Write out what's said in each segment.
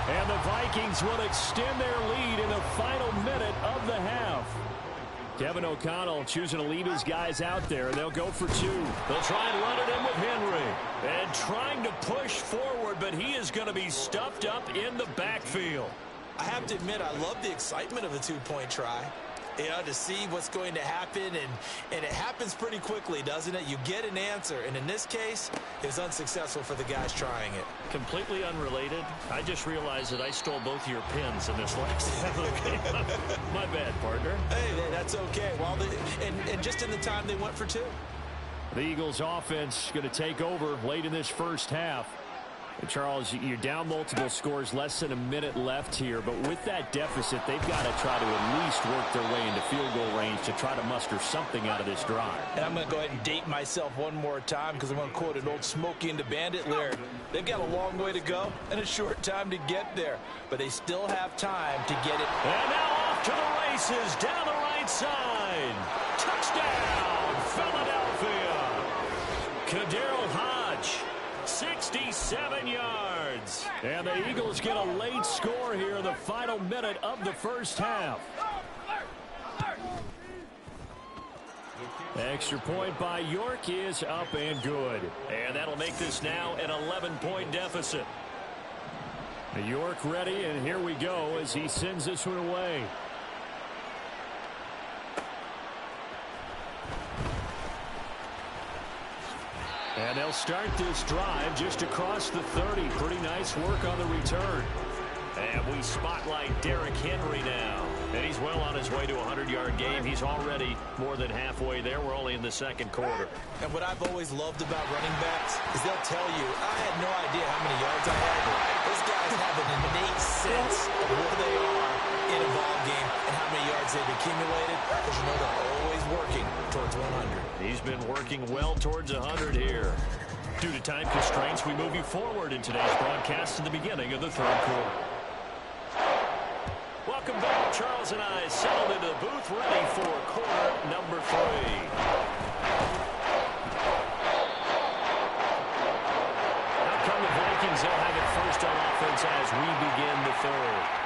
And the Vikings will extend their lead in the final minute of the half. Kevin O'Connell choosing to leave his guys out there. They'll go for two. They'll try and run it in with Henry. And trying to push forward, but he is going to be stuffed up in the backfield. I have to admit, I love the excitement of the two-point try. You know, to see what's going to happen, and it happens pretty quickly, doesn't it? You get an answer, and in this case, it was unsuccessful for the guys trying it. Completely unrelated. I just realized that I stole both of your pins in this last game. My bad, partner. Hey, that's okay. Well, and just in the time they went for two. The Eagles offense going to take over late in this first half. And Charles, you're down multiple scores, less than a minute left here. But with that deficit, they've got to try to at least work their way into field goal range to try to muster something out of this drive. And I'm going to go ahead and date myself one more time because I'm going to quote an old Smokey and the Bandit lyric. They've got a long way to go and a short time to get there. But they still have time to get it. And now off to the races down the right side. Touchdown, Philadelphia. Kaderl Hodge. 67 yards. And the Eagles get a late score here in the final minute of the first half. Extra point by York is up and good. And that'll make this now an 11-point deficit. York ready, and here we go as he sends this one away. And they'll start this drive just across the 30. Pretty nice work on the return. And we spotlight Derrick Henry now. And he's well on his way to a 100-yard game. He's already more than halfway there. We're only in the second quarter. And what I've always loved about running backs is they'll tell you, I had no idea how many yards I had. Those guys have an innate sense of where they are in a ball game and how many yards they've accumulated, because you know they're always working towards 100. He's been working well towards 100 here. Due to time constraints, we move you forward in today's broadcast to the beginning of the third quarter. Welcome back. Charles and I settled into the booth ready for quarter number 3. Now come the Vikings. They'll have it first on offense as we begin the third.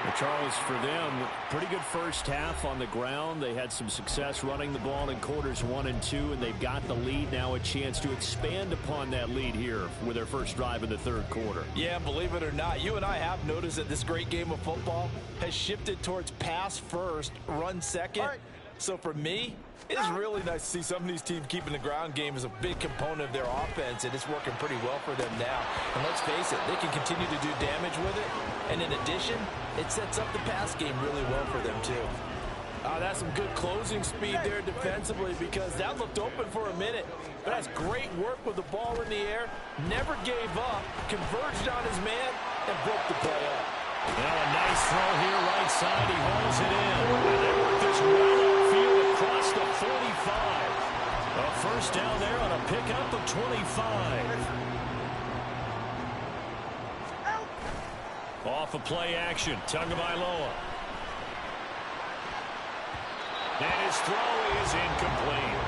Well, Charles, for them, pretty good first half on the ground. They had some success running the ball in quarters 1 and 2, and they've got the lead now, a chance to expand upon that lead here with their first drive in the third quarter. Yeah, believe it or not, you and I have noticed that this great game of football has shifted towards pass first, run second. Right. So for me, it's really nice to see some of these teams keeping the ground game as a big component of their offense, and it's working pretty well for them now. And let's face it, they can continue to do damage with it. And in addition, it sets up the pass game really well for them, too. That's some good closing speed there defensively, because that looked open for a minute. But that's great work with the ball in the air. Never gave up, converged on his man, and broke the play up. Now a nice throw here right side. He hauls it in. And they work this well upfield across the 45. A first down there on a pickup of 25. Off of play action, Tagovailoa. And his throw is incomplete.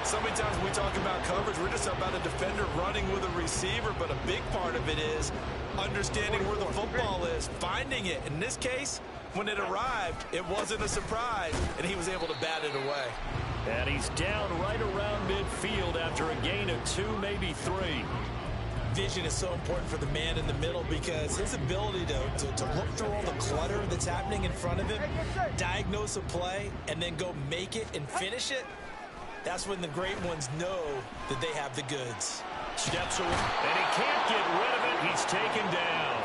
So many times when we talk about coverage, we're just about a defender running with a receiver, but a big part of it is understanding where the football is, finding it. In this case, when it arrived, it wasn't a surprise, and he was able to bat it away. And he's down right around midfield after a gain of 2, maybe 3. Vision is so important for the man in the middle, because his ability to look through all the clutter that's happening in front of him, diagnose a play, and then go make it and finish it, that's when the great ones know that they have the goods. Steps away, and he can't get rid of it. He's taken down.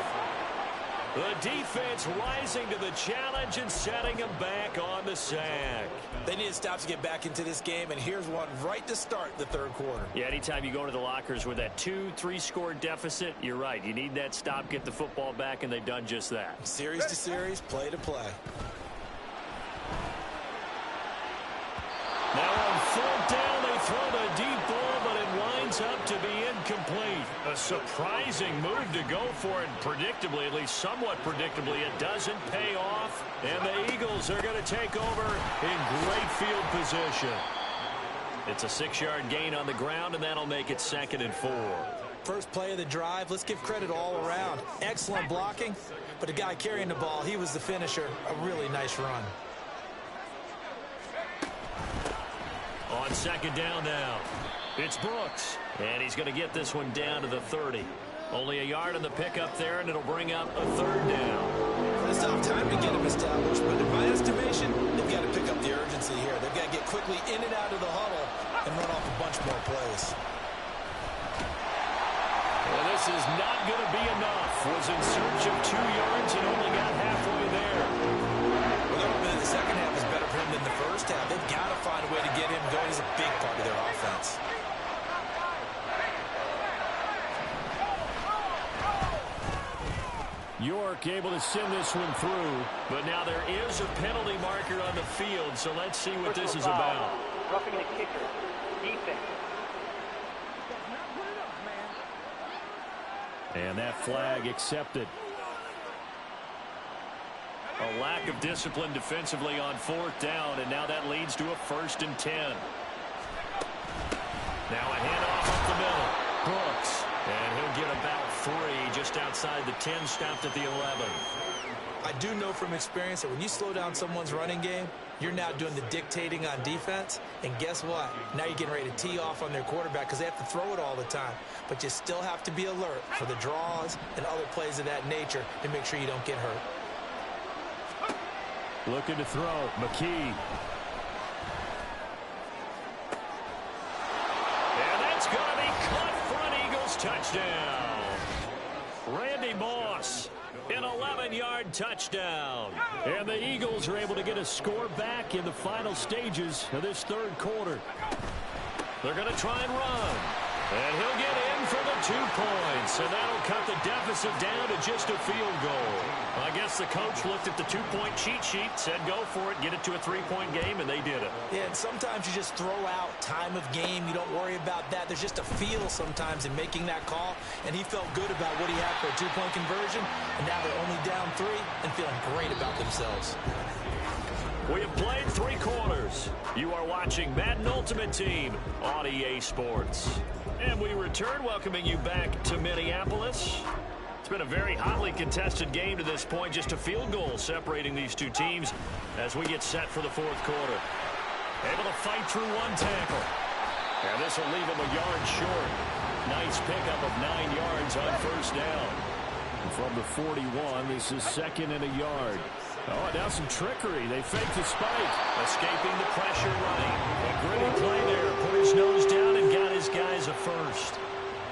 The defense rising to the challenge and setting him back on the sack. They need to stop to get back into this game, and here's one right to start the third quarter. Yeah, anytime you go to the lockers with that 2-3 score deficit, you're right. You need that stop, get the football back, and they've done just that. Series to series, play to play. Now on fourth down, they throw the deep ball, but it winds up to be incomplete. A surprising move to go for it, predictably, at least somewhat predictably. It doesn't pay off, and the Eagles are going to take over in great field position. It's a 6-yard gain on the ground, and that'll make it 2nd and 4. First play of the drive, let's give credit all around. Excellent blocking, but the guy carrying the ball, he was the finisher. A really nice run. On second down now, it's Brooks. And he's going to get this one down to the 30. Only a yard on the pickup there, and it'll bring up a third down. It's tough time to get him established, but in my estimation, they've got to pick up the urgency here. They've got to get quickly in and out of the huddle and run off a bunch more plays. Well, this is not going to be enough. Was in search of 2 yards and only got halfway there. Well, they're hoping that the second half is better for him than the first half. They've got to find a way to get him going. He's a big part of their offense. York able to send this one through, but now there is a penalty marker on the field, so let's see what this is about. Roughing the kicker. Defense. And that flag accepted. A lack of discipline defensively on 4th down, and now that leads to a 1st and 10. Now a handoff up the middle. Brooks. And he'll get about 3 just outside the 10, stopped at the 11. I do know from experience that when you slow down someone's running game, you're now doing the dictating on defense. And guess what? Now you're getting ready to tee off on their quarterback because they have to throw it all the time. But you still have to be alert for the draws and other plays of that nature to make sure you don't get hurt. Looking to throw. McKee. And that's going to be caught front. Eagles touchdown. Randy Moss. An 11-yard touchdown. And the Eagles are able to get a score back in the final stages of this 3rd quarter. They're going to try and run. And he'll get in for the 2 points. And that'll cut the deficit down to just a field goal. I guess the coach looked at the 2-point cheat sheet, said go for it, get it to a 3-point game, and they did it. Yeah, and sometimes you just throw out time of game. You don't worry about that. There's just a feel sometimes in making that call. And he felt good about what he had for a 2-point conversion. And now they're only down 3 and feeling great about themselves. We have played 3 quarters. You are watching Madden Ultimate Team on EA Sports. And we return, welcoming you back to Minneapolis. It's been a very hotly contested game to this point. Just a field goal separating these 2 teams as we get set for the 4th quarter. Able to fight through 1 tackle. And this will leave him a yard short. Nice pickup of 9 yards on 1st down. And from the 41, this is 2nd and a yard. Oh, now some trickery. They fake the spike. Escaping the pressure running. A gritty play there. Put his nose down and got his guys a 1st.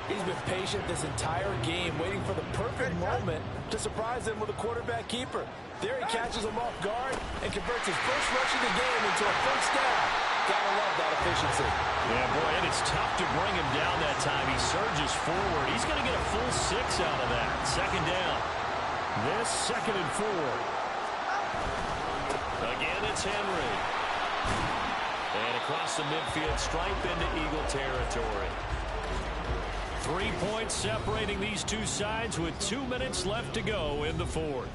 He's been patient this entire game, waiting for the perfect moment to surprise them with a quarterback keeper. There he catches him off guard and converts his first rush of the game into a 1st down. Gotta love that efficiency. Yeah, boy, and it's tough to bring him down that time. He surges forward. He's going to get a full 6 out of that. 2nd down. This 2nd and 4. Again, it's Henry. And across the midfield, stripe into Eagle territory. 3 points separating these 2 sides with 2 minutes left to go in the 4th.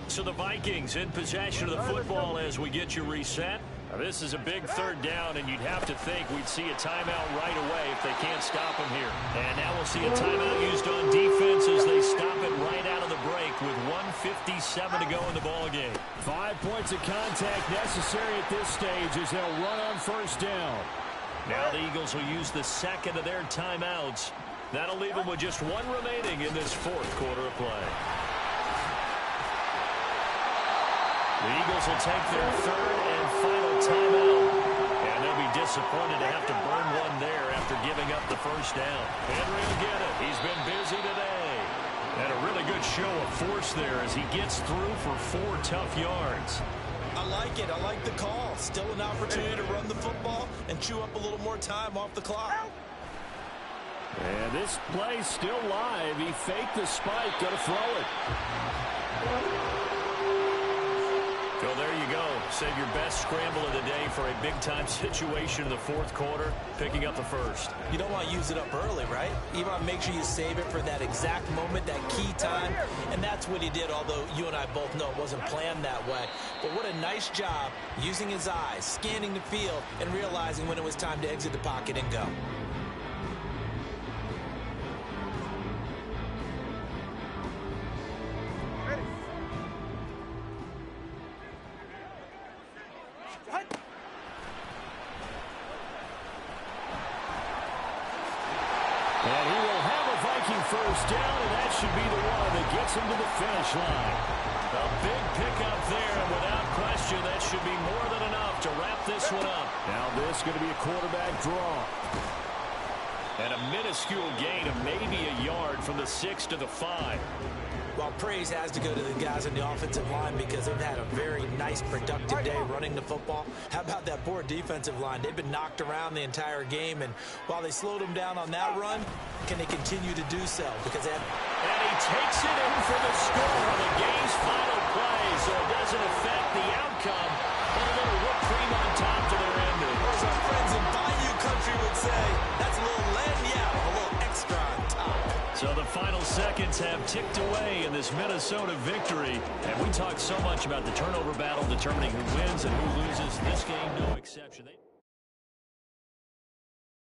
So the Vikings in possession of the football as we get you reset. Now, this is a big 3rd down, and you'd have to think we'd see a timeout right away if they can't stop him here. And now we'll see a timeout used on defense as they stop it right out of the break with 1:57 to go in the ballgame. 5 points of contact necessary at this stage as they'll run on 1st down. Now the Eagles will use the 2nd of their timeouts. That'll leave them with just 1 remaining in this 4th quarter of play. The Eagles will take their 3rd and final timeout. And they'll be disappointed to have to burn one there after giving up the 1st down. Henry will get it. He's been busy today. And a really good show of force there as he gets through for 4 tough yards. I like it. I like the call. Still an opportunity to run the football and chew up a little more time off the clock. And this play's still live. He faked the spike. Going to throw it. So there you go. Save your best scramble of the day for a big-time situation in the 4th quarter, picking up the 1st. You don't want to use it up early, right? You want to make sure you save it for that exact moment, that key time. And that's what he did, although you and I both know it wasn't planned that way. But what a nice job using his eyes, scanning the field, and realizing when it was time to exit the pocket and go. And he will have a Viking first down, and that should be the one that gets him to the finish line. A big pickup there, and without question, that should be more than enough to wrap this one up. Now this is going to be a quarterback draw. And a minuscule gain of maybe a yard from the 6 to the 5. Well, praise has to go to the guys on the offensive line because they've had a very nice, productive day running the football. How about that poor defensive line? They've been knocked around the entire game, and while they slowed them down on that run, can they continue to do so? Because they have... And he takes it in for the score on the game's final play, so it doesn't affect the outcome, but a little whipped cream on top to their ending. As our friends in Bayou Country would say, that's a little lagniappe, a little extra on top. So the final seconds have ticked away in this Minnesota victory. And we talked so much about the turnover battle determining who wins and who loses. This game, no exception.